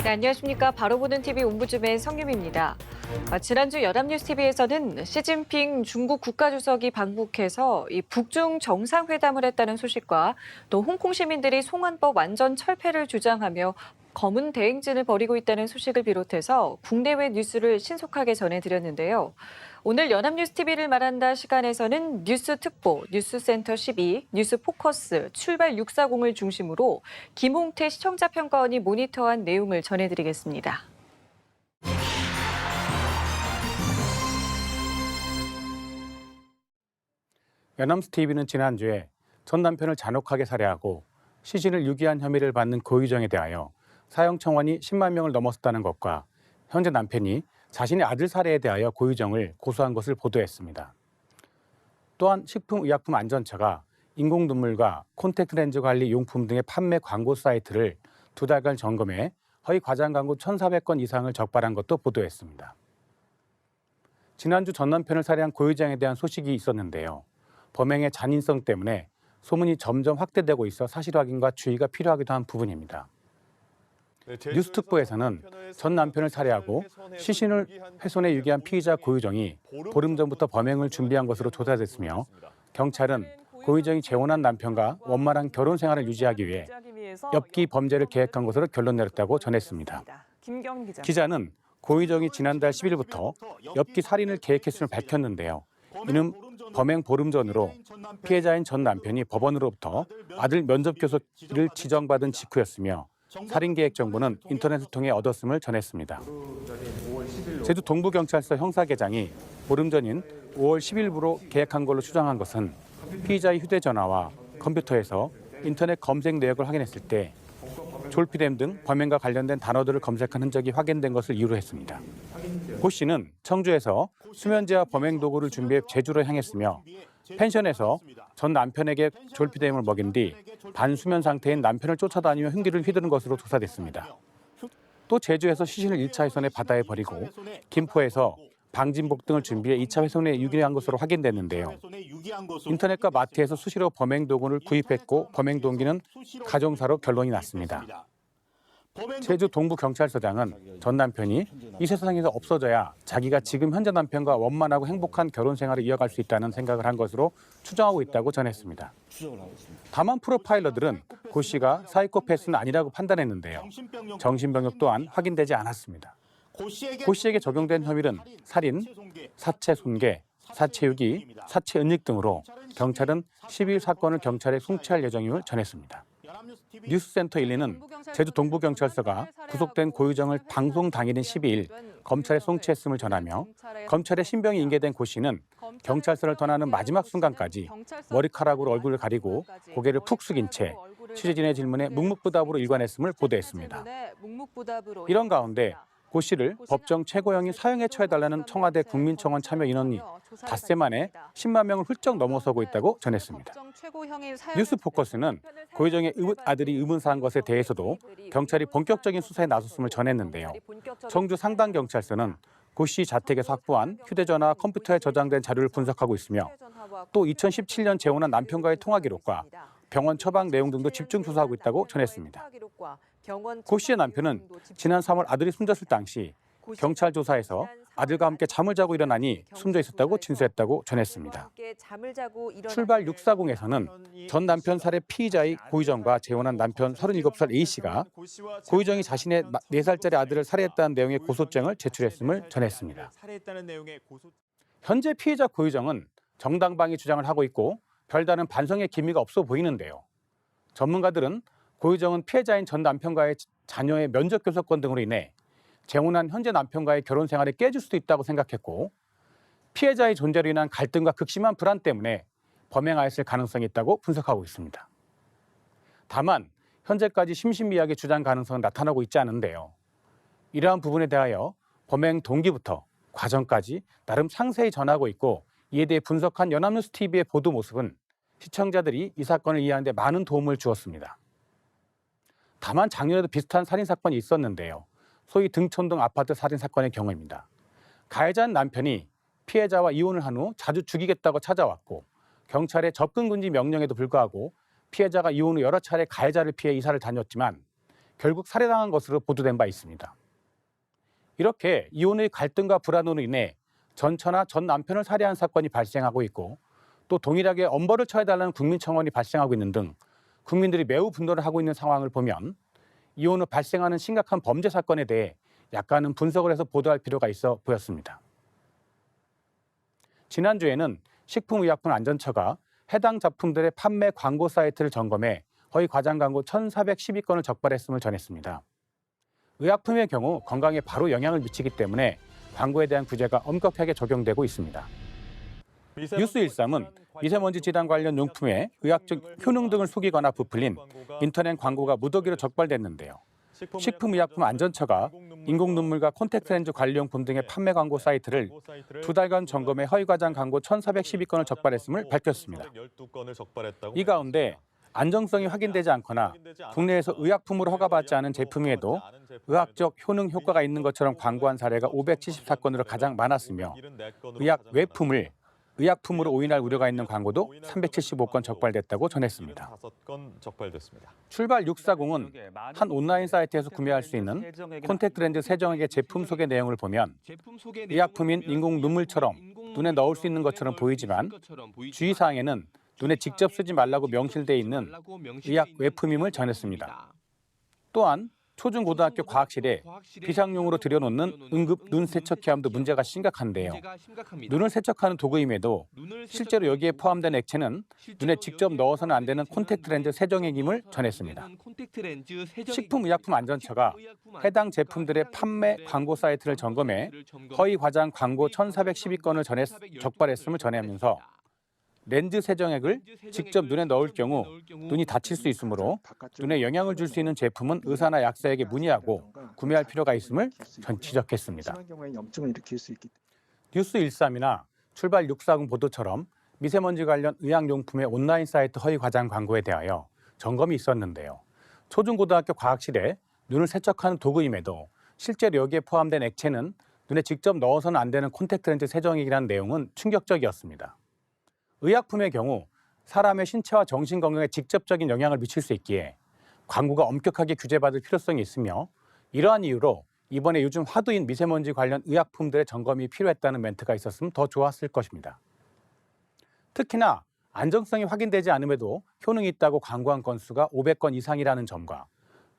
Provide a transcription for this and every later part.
네, 안녕하십니까. 바로 보는 TV 옴부즈맨 성유미입니다. 지난주 연합뉴스TV에서는 시진핑 중국 국가주석이 방북해서 이 북중 정상회담을 했다는 소식과 또 홍콩 시민들이 송환법 완전 철폐를 주장하며 검은 대행진을 벌이고 있다는 소식을 비롯해서 국내외 뉴스를 신속하게 전해드렸는데요. 오늘 연합뉴스TV를 말한다 시간에서는 뉴스특보, 뉴스센터 12, 뉴스포커스, 출발 640을 중심으로 김홍태 시청자평가원이 모니터한 내용을 전해드리겠습니다. 연합뉴스TV는 지난주에 전 남편을 잔혹하게 살해하고 시신을 유기한 혐의를 받는 고유정에 대하여 사형 청원이 10만 명을 넘었다는 것과 현재 남편이 자신의 아들 살해에 대하여 고유정을 고소한 것을 보도했습니다. 또한 식품의약품안전처가 인공눈물과 콘택트렌즈 관리 용품 등의 판매 광고 사이트를 2달간 점검해 허위 과장 광고 1,400건 이상을 적발한 것도 보도했습니다. 지난주 전 남편을 살해한 고유정에 대한 소식이 있었는데요. 범행의 잔인성 때문에 소문이 점점 확대되고 있어 사실 확인과 주의가 필요하기도 한 부분입니다. 뉴스특보에서는 전 남편을 살해하고 시신을 훼손해 유기한 피의자 고유정이 보름 전부터 범행을 준비한 것으로 조사됐으며 경찰은 고유정이 재혼한 남편과 원만한 결혼 생활을 유지하기 위해 엽기 범죄를 계획한 것으로 결론 내렸다고 전했습니다. 기자는 고유정이 지난달 10일부터 엽기 살인을 계획했음을 밝혔는데요. 이는 범행 보름 전으로 피해자인 전 남편이 법원으로부터 아들 면접 교수를 지정받은 직후였으며 살인 계획 정보는 인터넷을 통해 얻었음을 전했습니다. 제주 동부경찰서 형사계장이 보름 전인 5월 10일부로 계획한 걸로 추정한 것은 피의자의 휴대전화와 컴퓨터에서 인터넷 검색 내역을 확인했을 때 졸피뎀 등 범행과 관련된 단어들을 검색한 흔적이 확인된 것을 이유로 했습니다. 고 씨는 청주에서 수면제와 범행 도구를 준비해 제주로 향했으며 펜션에서 전 남편에게 졸피뎀을 먹인 뒤 반수면 상태인 남편을 쫓아다니며 흉기를 휘두른 것으로 조사됐습니다. 또 제주에서 시신을 1차 훼손해 바다에 버리고 김포에서 방진복 등을 준비해 2차 훼손에 유기한 것으로 확인됐는데요. 인터넷과 마트에서 수시로 범행 도구를 구입했고 범행 동기는 가정사로 결론이 났습니다. 제주 동부경찰서장은 전 남편이 이 세상에서 없어져야 자기가 지금 현재 남편과 원만하고 행복한 결혼 생활을 이어갈 수 있다는 생각을 한 것으로 추정하고 있다고 전했습니다. 다만 프로파일러들은 고 씨가 사이코패스는 아니라고 판단했는데요. 정신병력 또한 확인되지 않았습니다. 고 씨에게 적용된 혐의는 살인, 사체 손괴, 사체 유기, 사체 은닉 등으로 경찰은 12일 사건을 경찰에 송치할 예정임을 전했습니다. 뉴스센터 1, 2는 제주 동부경찰서가 구속된 고유정을 방송 당일인 12일 검찰에 송치했음을 전하며 검찰에 신병이 인계된 고 씨는 경찰서를 떠나는 마지막 순간까지 머리카락으로 얼굴을 가리고 고개를 푹 숙인 채 취재진의 질문에 묵묵부답으로 일관했음을 보도했습니다. 이런 가운데 고 씨를 법정 최고형인 사형에 처해달라는 청와대 국민청원 참여 인원이 닷새 만에 10만 명을 훌쩍 넘어서고 있다고 전했습니다. 뉴스포커스는 고유정의 아들이 의문사한 것에 대해서도 경찰이 본격적인 수사에 나섰음을 전했는데요. 청주 상당경찰서는 고 씨 자택에서 확보한 휴대전화, 컴퓨터에 저장된 자료를 분석하고 있으며 또 2017년 재혼한 남편과의 통화 기록과 병원 처방 내용 등도 집중 조사하고 있다고 전했습니다. 고 씨의 남편은 지난 3월 아들이 숨졌을 당시 경찰 조사에서 아들과 함께 잠을 자고 일어나니 숨져 있었다고 진술했다고 전했습니다. 출발 640에서는 전 남편 살해 피의자의 고유정과 재혼한 남편 37살 A씨가 고유정이 자신의 4살짜리 아들을 살해했다는 내용의 고소장을 제출했음을 전했습니다. 현재 피의자 고유정은 정당방위 주장을 하고 있고 별다른 반성의 기미가 없어 보이는데요. 전문가들은 고유정은 피해자인 전 남편과의 자녀의 면접 교섭권 등으로 인해 재혼한 현재 남편과의 결혼 생활을 깨질 수도 있다고 생각했고 피해자의 존재로 인한 갈등과 극심한 불안 때문에 범행하였을 가능성이 있다고 분석하고 있습니다. 다만 현재까지 심신미약의 주장 가능성은 나타나고 있지 않은데요. 이러한 부분에 대하여 범행 동기부터 과정까지 나름 상세히 전하고 있고 이에 대해 분석한 연합뉴스TV의 보도 모습은 시청자들이 이 사건을 이해하는 데 많은 도움을 주었습니다. 다만 작년에도 비슷한 살인사건이 있었는데요. 소위 등촌동 아파트 살인사건의 경우입니다. 가해자인 남편이 피해자와 이혼을 한 후 자주 죽이겠다고 찾아왔고 경찰의 접근금지 명령에도 불구하고 피해자가 이혼 후 여러 차례 가해자를 피해 이사를 다녔지만 결국 살해당한 것으로 보도된 바 있습니다. 이렇게 이혼의 갈등과 불안으로 인해 전 처나 전 남편을 살해한 사건이 발생하고 있고 또 동일하게 엄벌을 처해달라는 국민청원이 발생하고 있는 등 국민들이 매우 분노를 하고 있는 상황을 보면 이혼 후 발생하는 심각한 범죄 사건에 대해 약간은 분석을 해서 보도할 필요가 있어 보였습니다. 지난주에는 식품의약품안전처가 해당 제품들의 판매 광고 사이트를 점검해 허위 과장 광고 1,412건을 적발했음을 전했습니다. 의약품의 경우 건강에 바로 영향을 미치기 때문에 광고에 대한 규제가 엄격하게 적용되고 있습니다. 뉴스13은 미세먼지 질환 관련 용품에 의학적 효능 등을 속이거나 부풀린 인터넷 광고가 무더기로 적발됐는데요. 식품의약품안전처가 인공눈물과 콘택트렌즈 관리용품 등의 판매 광고 사이트를 2달간 점검해 허위 과장 광고 1,412건을 적발했음을 밝혔습니다. 이 가운데 안정성이 확인되지 않거나 국내에서 의약품으로 허가받지 않은 제품에도 의학적 효능 효과가 있는 것처럼 광고한 사례가 574건으로 가장 많았으며 의약 외품을 의약품으로 오인할 우려가 있는 광고도 375건 적발됐다고 전했습니다. 출발 640은 한 온라인 사이트에서 구매할 수 있는 콘택트렌즈 세정액의 제품 소개 내용을 보면 의약품인 인공 눈물처럼 눈에 넣을 수 있는 것처럼 보이지만 주의사항에는 눈에 직접 쓰지 말라고 명시되어 있는 의약 외품임을 전했습니다. 또한 초중고등학교 과학실에 비상용으로 들여놓는 응급 눈 세척기함도 문제가 심각한데요. 눈을 세척하는 도구임에도 실제로 여기에 포함된 액체는 눈에 직접 넣어서는 안 되는 콘택트렌즈 세정액임을 전했습니다. 식품의약품안전처가 해당 제품들의 판매 광고 사이트를 점검해 허위 과장 광고 1,412건을 적발했음을 전하면서 렌즈 세정액을 직접 눈에 넣을 경우 눈이 다칠 수 있으므로 눈에 영향을 줄 수 있는 제품은 의사나 약사에게 문의하고 구매할 필요가 있음을 지적했습니다. 뉴스 13이나 출발 640 보도처럼 미세먼지 관련 의약용품의 온라인 사이트 허위 과장 광고에 대하여 점검이 있었는데요. 초중고등학교 과학실에 눈을 세척하는 도구임에도 실제로 여기에 포함된 액체는 눈에 직접 넣어서는 안 되는 콘택트렌즈 세정액이라는 내용은 충격적이었습니다. 의약품의 경우 사람의 신체와 정신 건강에 직접적인 영향을 미칠 수 있기에 광고가 엄격하게 규제받을 필요성이 있으며 이러한 이유로 이번에 요즘 화두인 미세먼지 관련 의약품들의 점검이 필요했다는 멘트가 있었으면 더 좋았을 것입니다. 특히나 안정성이 확인되지 않음에도 효능이 있다고 광고한 건수가 500건 이상이라는 점과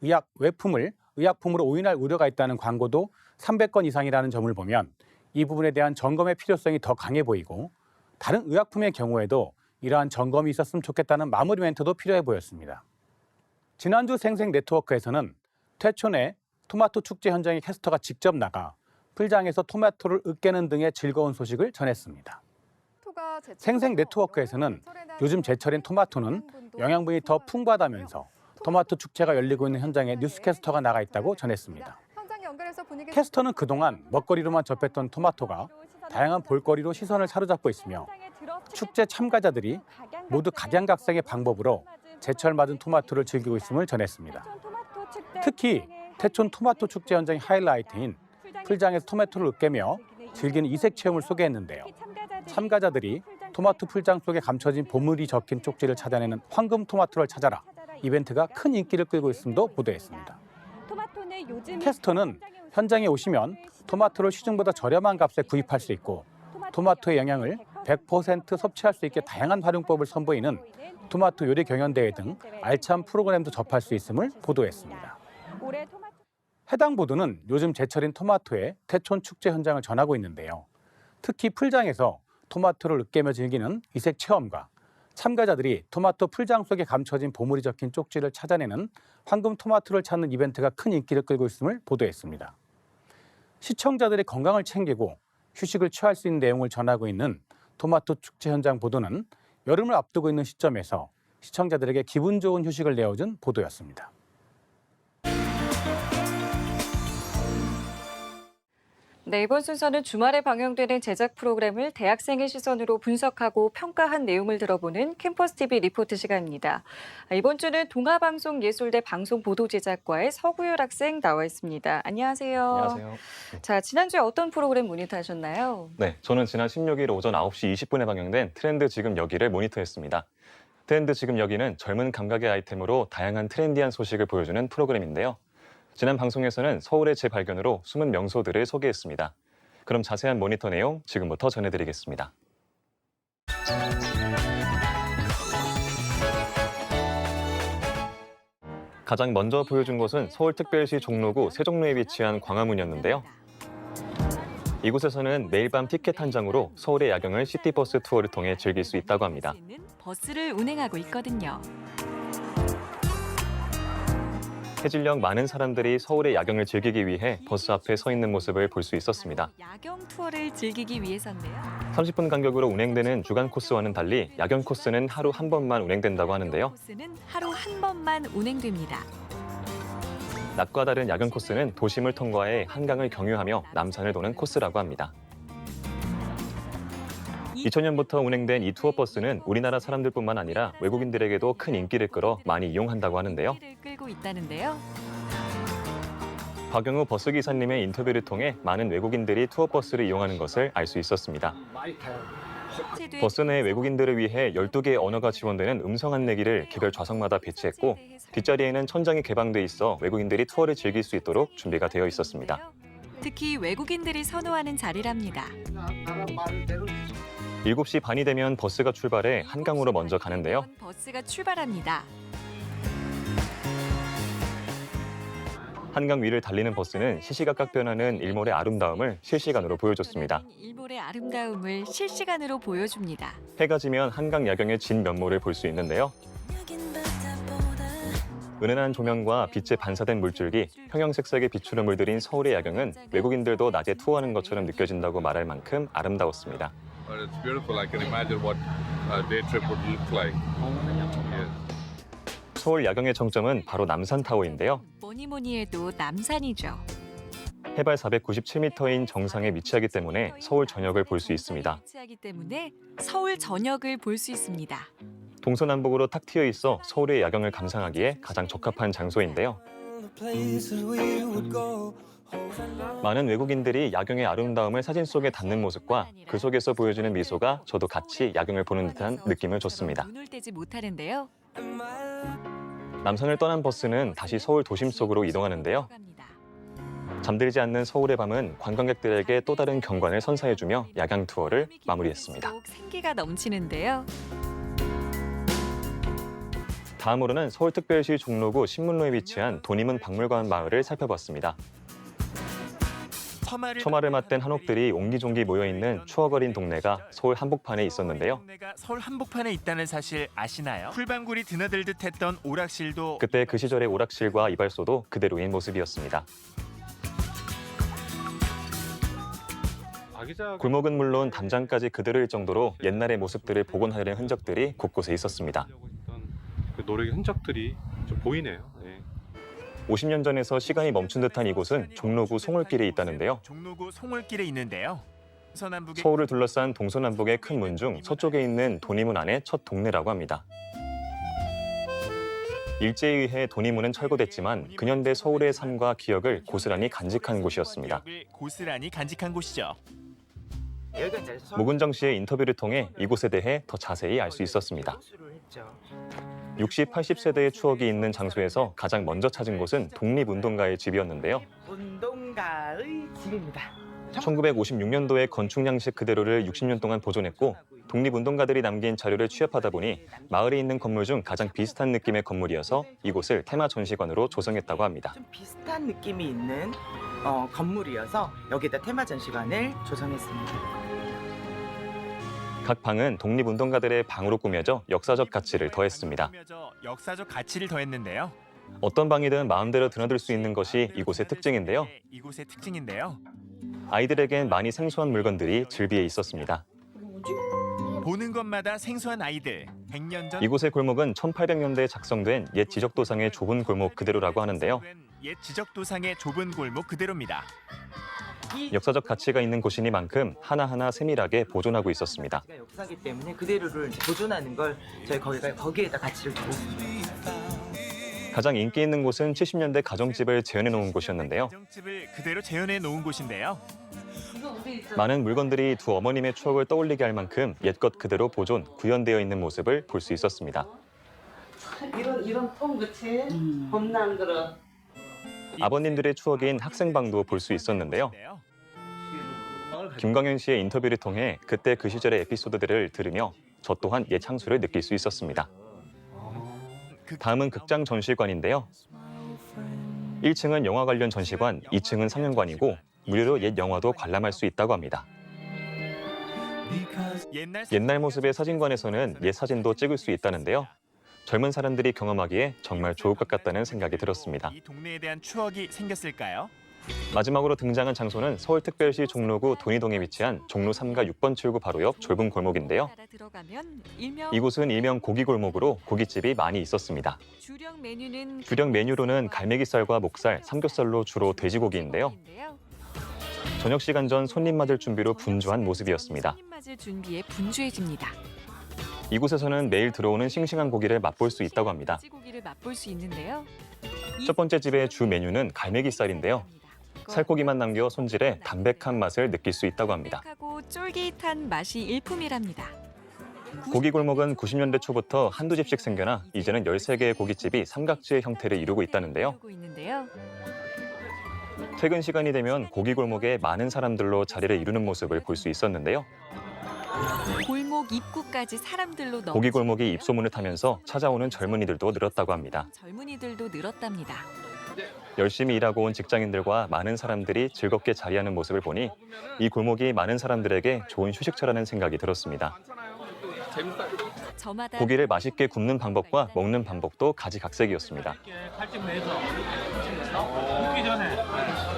의약 외품을 의약품으로 오인할 우려가 있다는 광고도 300건 이상이라는 점을 보면 이 부분에 대한 점검의 필요성이 더 강해 보이고 다른 의약품의 경우에도 이러한 점검이 있었으면 좋겠다는 마무리 멘트도 필요해 보였습니다. 지난주 생생네트워크에서는 퇴촌의 토마토 축제 현장에 캐스터가 직접 나가 풀장에서 토마토를 으깨는 등의 즐거운 소식을 전했습니다. 생생네트워크에서는 요즘 제철인 토마토는 영양분이 더 풍부하다면서 토마토 축제가 열리고 있는 현장에 뉴스캐스터가 나가 있다고 전했습니다. 캐스터는 그동안 먹거리로만 접했던 토마토가 다양한 볼거리로 시선을 사로잡고 있으며 축제 참가자들이 모두 각양각색의 방법으로 제철 맞은 토마토를 즐기고 있음을 전했습니다. 특히 태촌 토마토 축제 현장의 하이라이트인 풀장에서 토마토를 으깨며 즐기는 이색 체험을 소개했는데요. 참가자들이 토마토 풀장 속에 감춰진 보물이 적힌 쪽지를 찾아내는 황금 토마토를 찾아라 이벤트가 큰 인기를 끌고 있음도 보도했습니다. 캐스터는 현장에 오시면 토마토를 시중보다 저렴한 값에 구입할 수 있고 토마토의 영양을 100% 섭취할 수 있게 다양한 활용법을 선보이는 토마토 요리 경연대회 등 알찬 프로그램도 접할 수 있음을 보도했습니다. 해당 보도는 요즘 제철인 토마토의 태촌 축제 현장을 전하고 있는데요. 특히 풀장에서 토마토를 으깨며 즐기는 이색 체험과 참가자들이 토마토 풀장 속에 감춰진 보물이 적힌 쪽지를 찾아내는 황금 토마토를 찾는 이벤트가 큰 인기를 끌고 있음을 보도했습니다. 시청자들의 건강을 챙기고 휴식을 취할 수 있는 내용을 전하고 있는 토마토 축제 현장 보도는 여름을 앞두고 있는 시점에서 시청자들에게 기분 좋은 휴식을 내어준 보도였습니다. 네, 이번 순서는 주말에 방영되는 제작 프로그램을 대학생의 시선으로 분석하고 평가한 내용을 들어보는 캠퍼스 TV 리포트 시간입니다. 이번 주는 동아방송예술대 방송보도제작과의 서구열 학생 나와 있습니다. 안녕하세요. 안녕하세요. 자, 지난주에 어떤 프로그램 모니터하셨나요? 네, 저는 지난 16일 오전 9시 20분에 방영된 트렌드 지금 여기를 모니터했습니다. 트렌드 지금 여기는 젊은 감각의 아이템으로 다양한 트렌디한 소식을 보여주는 프로그램인데요. 지난 방송에서는 서울의 재발견으로 숨은 명소들을 소개했습니다. 그럼 자세한 모니터 내용 지금부터 전해드리겠습니다. 가장 먼저 보여준 곳은 서울특별시 종로구 세종로에 위치한 광화문이었는데요. 이곳에서는 매일 밤 티켓 한 장으로 서울의 야경을 시티버스 투어를 통해 즐길 수 있다고 합니다. 버스를 운행하고 있거든요. 해질녘 많은 사람들이 서울의 야경을 즐기기 위해 버스 앞에 서 있는 모습을 볼 수 있었습니다. 야경 투어를 즐기기 위해서인데요. 30분 간격으로 운행되는 주간 코스와는 달리 야경 코스는 하루 한 번만 운행된다고 하는데요. 코스는 하루 한 번만 운행됩니다. 낮과 다른 야경 코스는 도심을 통과해 한강을 경유하며 남산을 도는 코스라고 합니다. 2000년부터 운행된 이 투어버스는 우리나라 사람들뿐만 아니라 외국인들에게도 큰 인기를 끌어 많이 이용한다고 하는데요. 끌고 있다는데요. 박영우 버스기사님의 인터뷰를 통해 많은 외국인들이 투어버스를 이용하는 것을 알 수 있었습니다. 버스 내 외국인들을 위해 12개의 언어가 지원되는 음성 안내기를 개별 좌석마다 배치했고 뒷자리에는 천장이 개방돼 있어 외국인들이 투어를 즐길 수 있도록 준비가 되어 있었습니다. 특히 외국인들이 선호하는 자리랍니다. 7시 반이 되면 버스가 출발해 한강으로 먼저 가는데요. 버스가 출발합니다. 한강 위를 달리는 버스는 시시각각 변하는 일몰의 아름다움을 실시간으로 보여줬습니다. 일몰의 아름다움을 실시간으로 보여줍니다. 해가 지면 한강 야경의 진 면모를 볼 수 있는데요. 은은한 조명과 빛에 반사된 물줄기, 형형색색의 비추를 물들인 서울의 야경은 외국인들도 낮에 투어하는 것처럼 느껴진다고 말할 만큼 아름다웠습니다. It's beautiful. I can imagine what a day trip would look like. Yes. 서울 야경의 정점은 바로 남산타워인데요. 뭐니 해도 남산이죠. 해발 497m인 정상에 위치하기 때문에 서울 전역을 볼 수 있습니다. 위치하기 때문에 서울 전역을 볼 수 있습니다. 동서남북으로 탁 트여 있어 서울의 야경을 감상하기에 가장 적합한 장소인데요. 많은 외국인들이 야경의 아름다움을 사진 속에 담는 모습과 그 속에서 보여주는 미소가 저도 같이 야경을 보는 듯한 느낌을 줬습니다. 눈을 떼지 못하는데요. 남산을 떠난 버스는 다시 서울 도심 속으로 이동하는데요. 잠들지 않는 서울의 밤은 관광객들에게 또 다른 경관을 선사해주며 야경 투어를 마무리했습니다. 생기가 넘치는데요. 다음으로는 서울특별시 종로구 신문로에 위치한 돈이문 박물관 마을을 살펴봤습니다. 처마를 맞댄 한옥들이 옹기종기 모여있는 추억 어린 동네가 서울 한복판에 있었는데요. 서울 한복판에 있다는 사실 아시나요? 풀방울이 드나들듯 했던 오락실도 그때 그 시절의 오락실과 이발소도 그대로인 모습이었습니다. 골목은 물론 담장까지 그대로일 정도로 옛날의 모습들을 복원하려는 흔적들이 곳곳에 있었습니다. 그 노력의 흔적들이 좀 보이네요. 네. 50년 전에서 시간이 멈춘 듯한 이곳은 종로구 송울길에 있다는데요. 종로구 송울길에 있는데요. 서울을 둘러싼 동서남북의 큰 문 중 서쪽에 있는 돈이문 안의 첫 동네라고 합니다. 일제에 의해 돈이문은 철거됐지만 근현대 서울의 삶과 기억을 고스란히 간직한 곳이었습니다. 고스란히 간직한 곳이죠. 모근정 씨의 인터뷰를 통해 이곳에 대해 더 자세히 알 수 있었습니다. 60, 80세대의 추억이 있는 장소에서 가장 먼저 찾은 곳은 독립운동가의 집이었는데요. 운동가의 집입니다. 1956년도에 건축 양식 그대로를 60년 동안 보존했고 독립운동가들이 남긴 자료를 취합하다 보니 마을에 있는 건물 중 가장 비슷한 느낌의 건물이어서 이곳을 테마 전시관으로 조성했다고 합니다. 좀 비슷한 느낌이 있는 건물이어서 여기다 테마 전시관을 조성했습니다. 각 방은 독립운동가들의 방으로 꾸며져 역사적 가치를 더했습니다. 역사적 가치를 더했는데요. 어떤 방이든 마음대로 드나들 수 있는 것이 이곳의 특징인데요. 아이들에겐 많이 생소한 물건들이 즐비해 있었습니다. 보는 것마다 생소한 아이들. 100년 전 이곳의 골목은 1800년대에 작성된 옛 지적도상의 좁은 골목 그대로라고 하는데요. 옛 지적도상의 좁은 골목 그대로입니다. 역사적 가치가 있는 곳이니만큼 하나하나 세밀하게 보존하고 있었습니다. 역사기 때문에 그대로를 보존하는 걸 저희 거기에다 가치를 두고 있습니다. 가장 인기 있는 곳은 70년대 가정집을 재현해 놓은 곳이었는데요. 가정집을 그대로 재현해 놓은 곳인데요. 많은 물건들이 두 어머님의 추억을 떠올리게 할 만큼 옛것 그대로 보존, 구현되어 있는 모습을 볼 수 있었습니다. 이런 통 그치? 봄난 그릇. 아버님들의 추억인 학생방도 볼 수 있었는데요. 김광현 씨의 인터뷰를 통해 그때 그 시절의 에피소드들을 들으며 저 또한 옛 향수를 느낄 수 있었습니다. 다음은 극장 전시관인데요. 1층은 영화 관련 전시관, 2층은 상영관이고 무료로 옛 영화도 관람할 수 있다고 합니다. 옛날 모습의 사진관에서는 옛 사진도 찍을 수 있다는데요. 젊은 사람들이 경험하기에 정말 좋을 것 같다는 생각이 들었습니다. 이 동네에 대한 추억이 생겼을까요? 마지막으로 등장한 장소는 서울특별시 종로구 돈이동에 위치한 종로 3가 6번 출구 바로 옆 좁은 골목인데요. 이곳은 일명 고기골목으로 고깃집이 많이 있었습니다. 주력 메뉴로는 갈매기살과 목살, 삼겹살로 주로 돼지고기인데요. 저녁 시간 전 손님 맞을 준비로 분주한 모습이었습니다. 이곳에서는 매일 들어오는 싱싱한 고기를 맛볼 수 있다고 합니다. 첫 번째 집의 주 메뉴는 갈매기살인데요. 살코기만 남겨 손질해 담백한 맛을 느낄 수 있다고 합니다. 쫄깃한 맛이 일품이랍니다. 고기골목은 90년대 초부터 한두 집씩 생겨나 이제는 13개의 고깃집이 삼각지의 형태를 이루고 있다는데요. 퇴근 시간이 되면 고기골목에 많은 사람들로 자리를 이루는 모습을 볼 수 있었는데요. 골목 입구까지 사람들로 고기골목이 입소문을 타면서 찾아오는 젊은이들도 늘었다고 합니다. 열심히 일하고 온 직장인들과 많은 사람들이 즐겁게 자리하는 모습을 보니 이 골목이 많은 사람들에게 좋은 휴식처라는 생각이 들었습니다. 고기를 맛있게 굽는 방법과 먹는 방법도 가지각색이었습니다. 칼집 내서 굽기 전에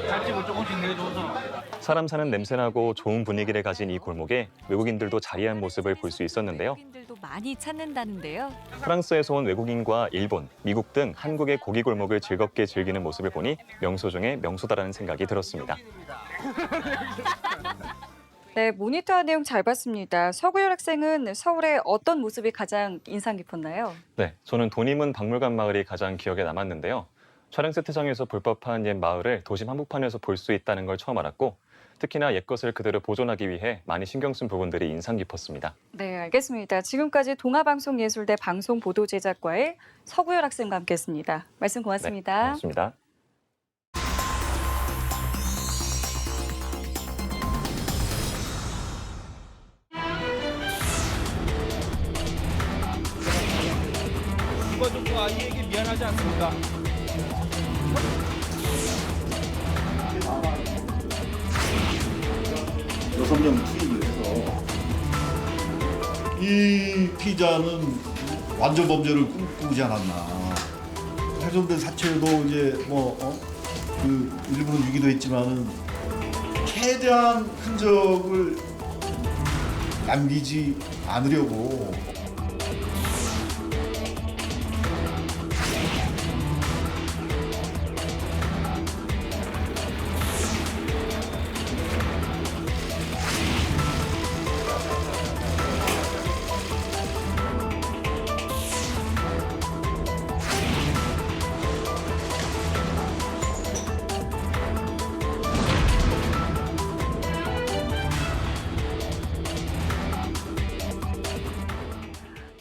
칼집을 조금씩 내줘서 사람 사는 냄새나고 좋은 분위기를 가진 이 골목에 외국인들도 자리한 모습을 볼 수 있었는데요. 프랑스에서 온 외국인과 일본, 미국 등 한국의 고기골목을 즐겁게 즐기는 모습을 보니 명소 중에 명소다라는 생각이 들었습니다. 네, 모니터 내용 잘 봤습니다. 서구열 학생은 서울의 어떤 모습이 가장 인상 깊었나요? 네, 저는 돈이문 박물관 마을이 가장 기억에 남았는데요. 촬영 세트장에서 볼 법한 옛 마을을 도심 한복판에서 볼 수 있다는 걸 처음 알았고 특히나 옛것을 그대로 보존하기 위해 많이 신경 쓴 부분들이 인상 깊었습니다. 네, 알겠습니다. 지금까지 동아방송예술대 방송보도제작과의 서구열 학생과 함께했습니다. 말씀 고맙습니다. 네, 고맙습니다. 누가 좀 아이에게 미안하지 않습니까? 여섯 명 투입을 해서 이 피자는 완전 범죄를 꿈꾸지 않았나. 훼손된 사체도 이제 그 일부는 유기도 했지만은 최대한 흔적을 남기지 않으려고.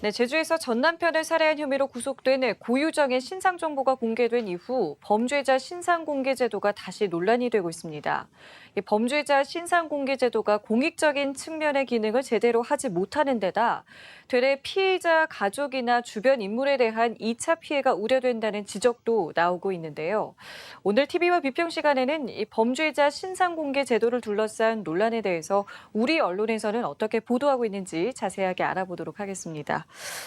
네, 제주에서 전 남편을 살해한 혐의로 구속된 고유정의 신상 정보가 공개된 이후 범죄자 신상 공개 제도가 다시 논란이 되고 있습니다. 이 범죄자 신상 공개 제도가 공익적인 측면의 기능을 제대로 하지 못하는 데다 되레 피해자 가족이나 주변 인물에 대한 2차 피해가 우려된다는 지적도 나오고 있는데요. 오늘 TV와 비평 시간에는 이 범죄자 신상 공개 제도를 둘러싼 논란에 대해서 우리 언론에서는 어떻게 보도하고 있는지 자세하게 알아보도록 하겠습니다.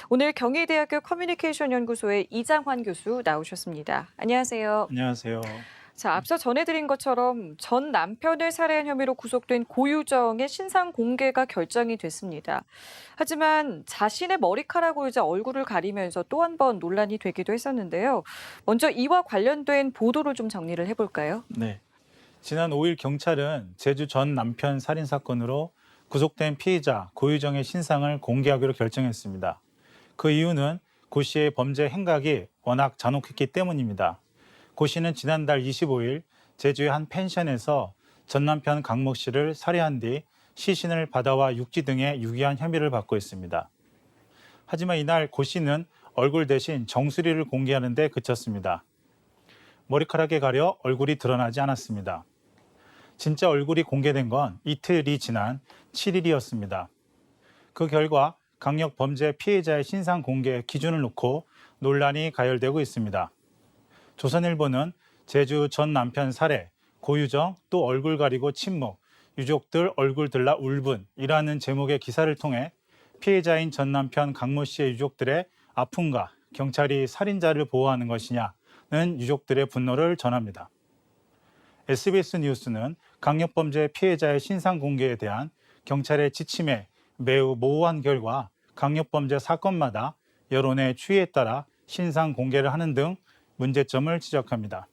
오늘 경희대학교 커뮤니케이션 연구소의 이장환 교수 나오셨습니다. 안녕하세요. 안녕하세요. 자, 앞서 전해드린 것처럼 전 남편을 살해한 혐의로 구속된 고유정의 신상 공개가 결정이 됐습니다. 하지만 자신의 머리카락으로 이제 얼굴을 가리면서 또 한 번 논란이 되기도 했었는데요. 먼저 이와 관련된 보도를 좀 정리를 해볼까요? 네. 지난 5일 경찰은 제주 전 남편 살인 사건으로 구속된 피의자 고유정의 신상을 공개하기로 결정했습니다. 그 이유는 고 씨의 범죄 행각이 워낙 잔혹했기 때문입니다. 고 씨는 지난달 25일 제주의 한 펜션에서 전 남편 강목 씨를 살해한 뒤 시신을 바다와 육지 등에 유기한 혐의를 받고 있습니다. 하지만 이날 고 씨는 얼굴 대신 정수리를 공개하는 데 그쳤습니다. 머리카락에 가려 얼굴이 드러나지 않았습니다. 진짜 얼굴이 공개된 건 이틀이 지난 7일이었습니다. 그 결과 강력 범죄 피해자의 신상 공개 기준을 놓고 논란이 가열되고 있습니다. 조선일보는 제주 전 남편 살해, 고유정 또 얼굴 가리고 침묵, 유족들 얼굴 들라 울분이라는 제목의 기사를 통해 피해자인 전 남편 강모 씨의 유족들의 아픔과 경찰이 살인자를 보호하는 것이냐는 유족들의 분노를 전합니다. SBS 뉴스는 강력범죄 피해자의 신상 공개에 대한 경찰의 지침에 매우 모호한 결과 강력범죄 사건마다 여론의 추이에 따라 신상 공개를 하는 등 문제점을 지적합니다.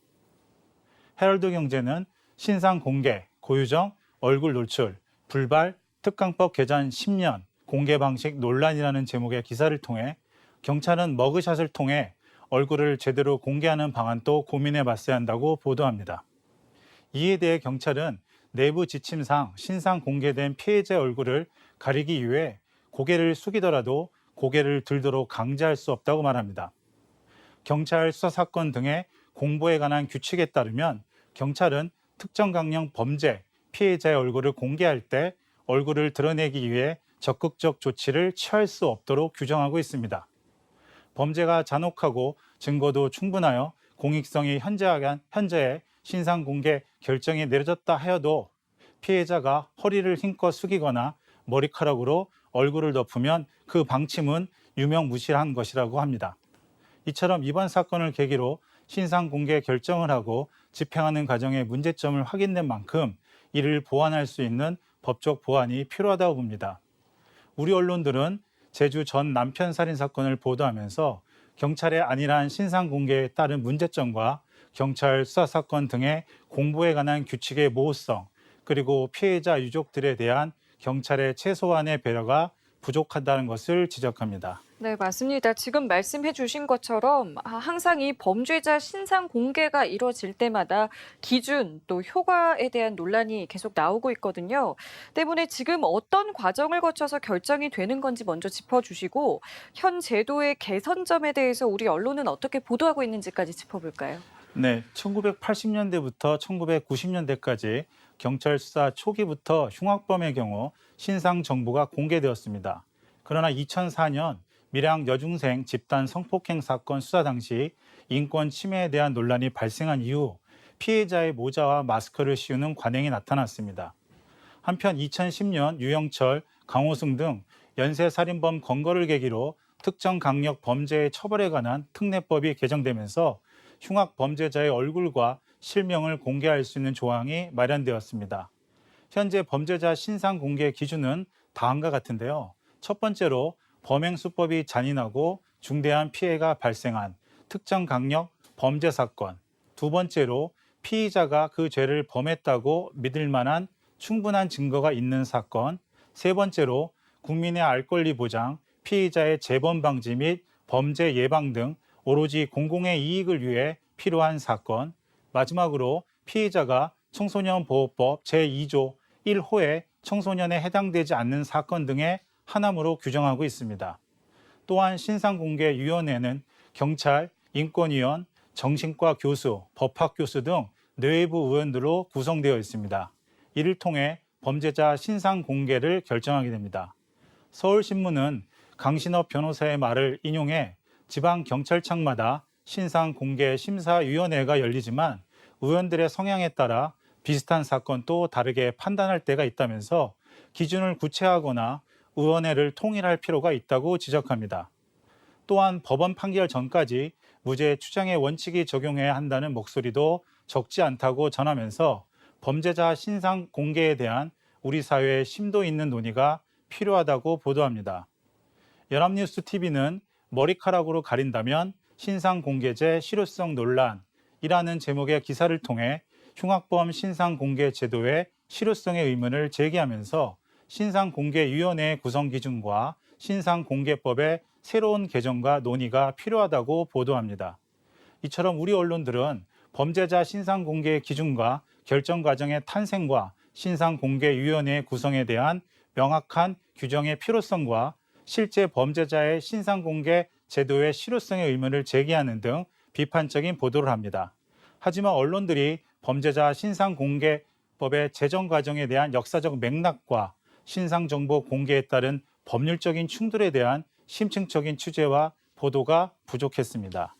헤럴드 경제는 신상 공개, 고유정, 얼굴 노출, 불발, 특강법 개정 10년, 공개 방식 논란이라는 제목의 기사를 통해 경찰은 머그샷을 통해 얼굴을 제대로 공개하는 방안도 고민해 봤어야 한다고 보도합니다. 이에 대해 경찰은 내부 지침상 신상 공개된 피해자의 얼굴을 가리기 위해 고개를 숙이더라도 고개를 들도록 강제할 수 없다고 말합니다. 경찰 수사사건 등의 공보에 관한 규칙에 따르면 경찰은 특정 강령 범죄 피해자의 얼굴을 공개할 때 얼굴을 드러내기 위해 적극적 조치를 취할 수 없도록 규정하고 있습니다. 범죄가 잔혹하고 증거도 충분하여 공익성이 현재의 신상 공개 결정이 내려졌다 하여도 피해자가 허리를 힘껏 숙이거나 머리카락으로 얼굴을 덮으면 그 방침은 유명무실한 것이라고 합니다. 이처럼 이번 사건을 계기로 신상 공개 결정을 하고 집행하는 과정의 문제점을 확인된 만큼 이를 보완할 수 있는 법적 보완이 필요하다고 봅니다. 우리 언론들은 제주 전 남편 살인 사건을 보도하면서 경찰의 안일한 신상 공개에 따른 문제점과 경찰 수사 사건 등의 공보에 관한 규칙의 모호성, 그리고 피해자 유족들에 대한 경찰의 최소한의 배려가 부족하다는 것을 지적합니다. 네, 맞습니다. 지금 말씀해 주신 것처럼 항상 이 범죄자 신상 공개가 이루어질 때마다 기준 또 효과에 대한 논란이 계속 나오고 있거든요. 때문에 지금 어떤 과정을 거쳐서 결정이 되는 건지 먼저 짚어주시고 현 제도의 개선점에 대해서 우리 언론은 어떻게 보도하고 있는지까지 짚어볼까요? 네, 1980년대부터 1990년대까지 경찰 수사 초기부터 흉악범의 경우 신상 정보가 공개되었습니다. 그러나 2004년 밀양 여중생 집단 성폭행 사건 수사 당시 인권 침해에 대한 논란이 발생한 이후 피해자의 모자와 마스크를 씌우는 관행이 나타났습니다. 한편 2010년 유영철, 강호승 등 연쇄살인범 검거를 계기로 특정 강력 범죄의 처벌에 관한 특례법이 개정되면서 흉악 범죄자의 얼굴과 실명을 공개할 수 있는 조항이 마련되었습니다. 현재 범죄자 신상 공개 기준은 다음과 같은데요. 첫 번째로 범행 수법이 잔인하고 중대한 피해가 발생한 특정 강력 범죄 사건, 두 번째로 피의자가 그 죄를 범했다고 믿을 만한 충분한 증거가 있는 사건, 세 번째로 국민의 알 권리 보장, 피의자의 재범 방지 및 범죄 예방 등 오로지 공공의 이익을 위해 필요한 사건, 마지막으로 피의자가 청소년보호법 제2조 1호에 청소년에 해당되지 않는 사건 등의 하나무로 규정하고 있습니다. 또한 신상공개위원회는 경찰, 인권위원, 정신과 교수, 법학교수 등 내외부 의원들로 구성되어 있습니다. 이를 통해 범죄자 신상공개를 결정하게 됩니다. 서울신문은 강신업 변호사의 말을 인용해 지방경찰청마다 신상공개심사위원회가 열리지만 의원들의 성향에 따라 비슷한 사건도 다르게 판단할 때가 있다면서 기준을 구체화하거나 의원회를 통일할 필요가 있다고 지적합니다. 또한 법원 판결 전까지 무죄 추정의 원칙이 적용해야 한다는 목소리도 적지 않다고 전하면서 범죄자 신상 공개에 대한 우리 사회의 심도 있는 논의가 필요하다고 보도합니다. 연합뉴스TV는 머리카락으로 가린다면 신상 공개제 실효성 논란이라는 제목의 기사를 통해 흉악범 신상 공개 제도의 실효성의 의문을 제기하면서 신상공개위원회의 구성 기준과 신상공개법의 새로운 개정과 논의가 필요하다고 보도합니다. 이처럼 우리 언론들은 범죄자 신상공개 기준과 결정 과정의 탄생과 신상공개위원회의 구성에 대한 명확한 규정의 필요성과 실제 범죄자의 신상공개 제도의 실효성의 의문을 제기하는 등 비판적인 보도를 합니다. 하지만 언론들이 범죄자 신상공개법의 제정 과정에 대한 역사적 맥락과 신상정보 공개에 따른 법률적인 충돌에 대한 심층적인 취재와 보도가 부족했습니다.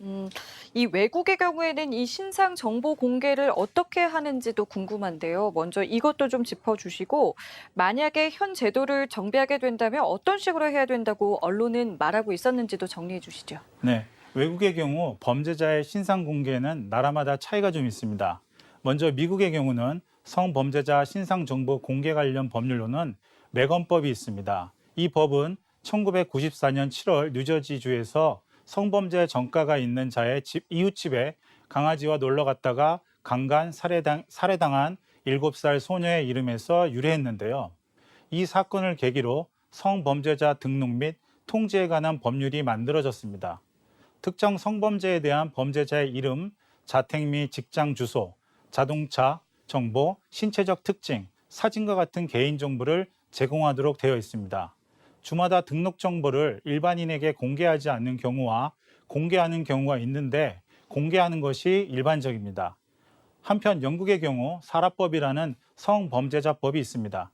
이 외국의 경우에는 이 신상 정보 공개를 어떻게 하는지도 궁금한데요. 먼저 이것도 좀 짚어주시고 만약에 현 제도를 정비하게 된다면 어떤 식으로 해야 된다고 언론은 말하고 있었는지도 정리해 주시죠. 네, 외국의 경우 범죄자의 신상 공개는 나라마다 차이가 좀 있습니다. 먼저 미국의 경우는 성범죄자 신상 정보 공개 관련 법률로는 매건법이 있습니다. 이 법은 1994년 7월 뉴저지주에서 성범죄 전과가 있는 자의 이웃집에 강아지와 놀러 갔다가 강간 살해당한 7살 소녀의 이름에서 유래했는데요. 이 사건을 계기로 성범죄자 등록 및 통제에 관한 법률이 만들어졌습니다. 특정 성범죄에 대한 범죄자의 이름, 자택 및 직장 주소, 자동차, 정보, 신체적 특징, 사진과 같은 개인정보를 제공하도록 되어 있습니다. 주마다 등록 정보를 일반인에게 공개하지 않는 경우와 공개하는 경우가 있는데 공개하는 것이 일반적입니다. 한편 영국의 경우 사라법이라는 성범죄자법이 있습니다.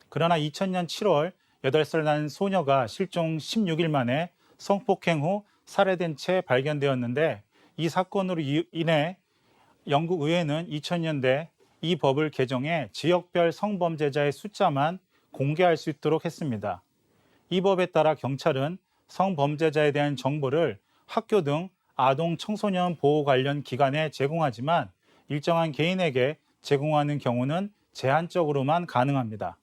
그러나 2000년 7월 8살 난 소녀가 실종 16일 만에 성폭행 후 살해된 채 발견되었는데 이 사건으로 인해 영국 의회는 2000년대 이 법을 개정해 지역별 성범죄자의 숫자만 공개할 수 있도록 했습니다. 이 법에 따라 경찰은 성범죄자에 대한 정보를 학교 등 아동 청소년 보호 관련 기관에 제공하지만 일정한 개인에게 제공하는 경우는 제한적으로만 가능합니다.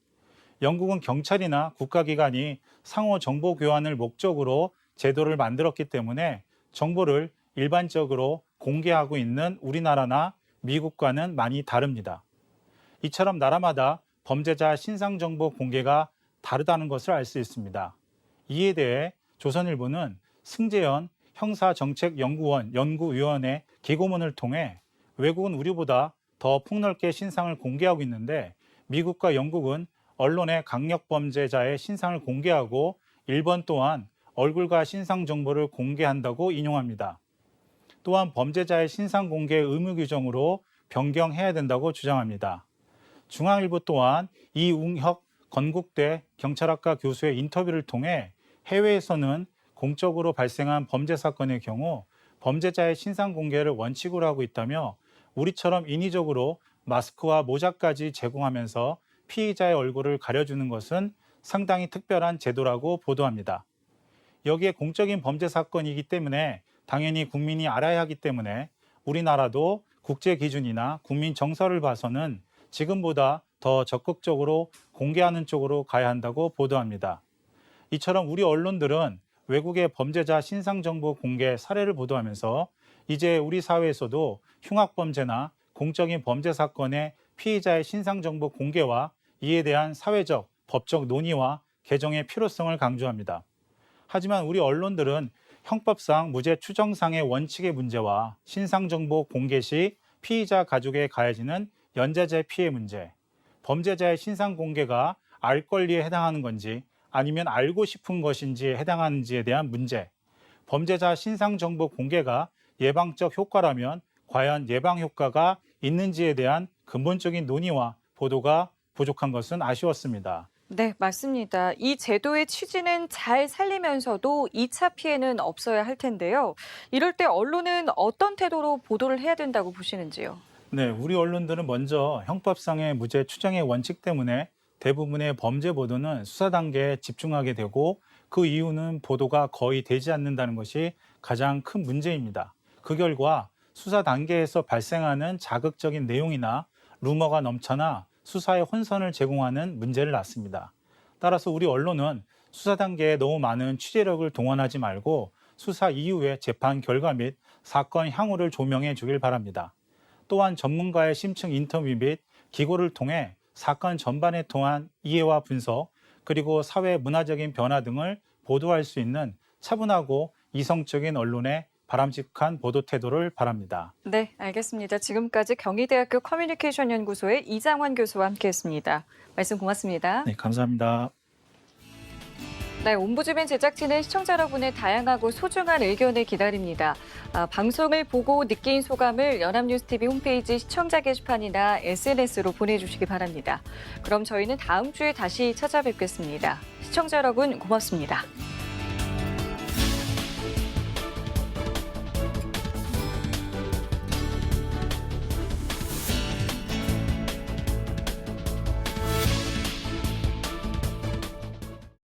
영국은 경찰이나 국가기관이 상호 정보 교환을 목적으로 제도를 만들었기 때문에 정보를 일반적으로 공개하고 있는 우리나라나 미국과는 많이 다릅니다. 이처럼 나라마다 범죄자 신상정보 공개가 다르다는 것을 알 수 있습니다. 이에 대해 조선일보는 승재현 형사정책연구원 연구위원회 기고문을 통해 외국은 우리보다 더 폭넓게 신상을 공개하고 있는데 미국과 영국은 언론에 강력범죄자의 신상을 공개하고 일본 또한 얼굴과 신상 정보를 공개한다고 인용합니다. 또한 범죄자의 신상 공개 의무 규정으로 변경해야 된다고 주장합니다. 중앙일보 또한 이웅혁 건국대 경찰학과 교수의 인터뷰를 통해 해외에서는 공적으로 발생한 범죄 사건의 경우 범죄자의 신상 공개를 원칙으로 하고 있다며 우리처럼 인위적으로 마스크와 모자까지 제공하면서 피의자의 얼굴을 가려주는 것은 상당히 특별한 제도라고 보도합니다. 여기에 공적인 범죄 사건이기 때문에 당연히 국민이 알아야 하기 때문에 우리나라도 국제 기준이나 국민 정서를 봐서는 지금보다 더 적극적으로 공개하는 쪽으로 가야 한다고 보도합니다. 이처럼 우리 언론들은 외국의 범죄자 신상정보 공개 사례를 보도하면서 이제 우리 사회에서도 흉악범죄나 공적인 범죄 사건의 피의자의 신상정보 공개와 이에 대한 사회적, 법적 논의와 개정의 필요성을 강조합니다. 하지만 우리 언론들은 형법상 무죄 추정상의 원칙의 문제와 신상정보 공개 시 피의자 가족에 가해지는 연좌제 피해 문제, 범죄자의 신상 공개가 알 권리에 해당하는 건지 아니면 알고 싶은 것인지에 해당하는지에 대한 문제, 범죄자 신상 정보 공개가 예방적 효과라면 과연 예방 효과가 있는지에 대한 근본적인 논의와 보도가 부족한 것은 아쉬웠습니다. 네, 맞습니다. 이 제도의 취지는 잘 살리면서도 2차 피해는 없어야 할 텐데요. 이럴 때 언론은 어떤 태도로 보도를 해야 된다고 보시는지요? 네, 우리 언론들은 먼저 형법상의 무죄 추정의 원칙 때문에 대부분의 범죄 보도는 수사 단계에 집중하게 되고 그 이유는 보도가 거의 되지 않는다는 것이 가장 큰 문제입니다. 그 결과 수사 단계에서 발생하는 자극적인 내용이나 루머가 넘쳐나 수사에 혼선을 제공하는 문제를 낳습니다. 따라서 우리 언론은 수사 단계에 너무 많은 취재력을 동원하지 말고 수사 이후의 재판 결과 및 사건 향후를 조명해 주길 바랍니다. 또한 전문가의 심층 인터뷰 및 기고를 통해 사건 전반에 통한 이해와 분석, 그리고 사회 문화적인 변화 등을 보도할 수 있는 차분하고 이성적인 언론의 바람직한 보도 태도를 바랍니다. 네, 알겠습니다. 지금까지 경희대학교 커뮤니케이션 연구소의 이장환 교수와 함께했습니다. 말씀 고맙습니다. 네, 감사합니다. 네, 옴부즈맨 제작진은 시청자 여러분의 다양하고 소중한 의견을 기다립니다. 방송을 보고 느낀 소감을 연합뉴스TV 홈페이지 시청자 게시판이나 SNS로 보내주시기 바랍니다. 그럼 저희는 다음 주에 다시 찾아뵙겠습니다. 시청자 여러분 고맙습니다.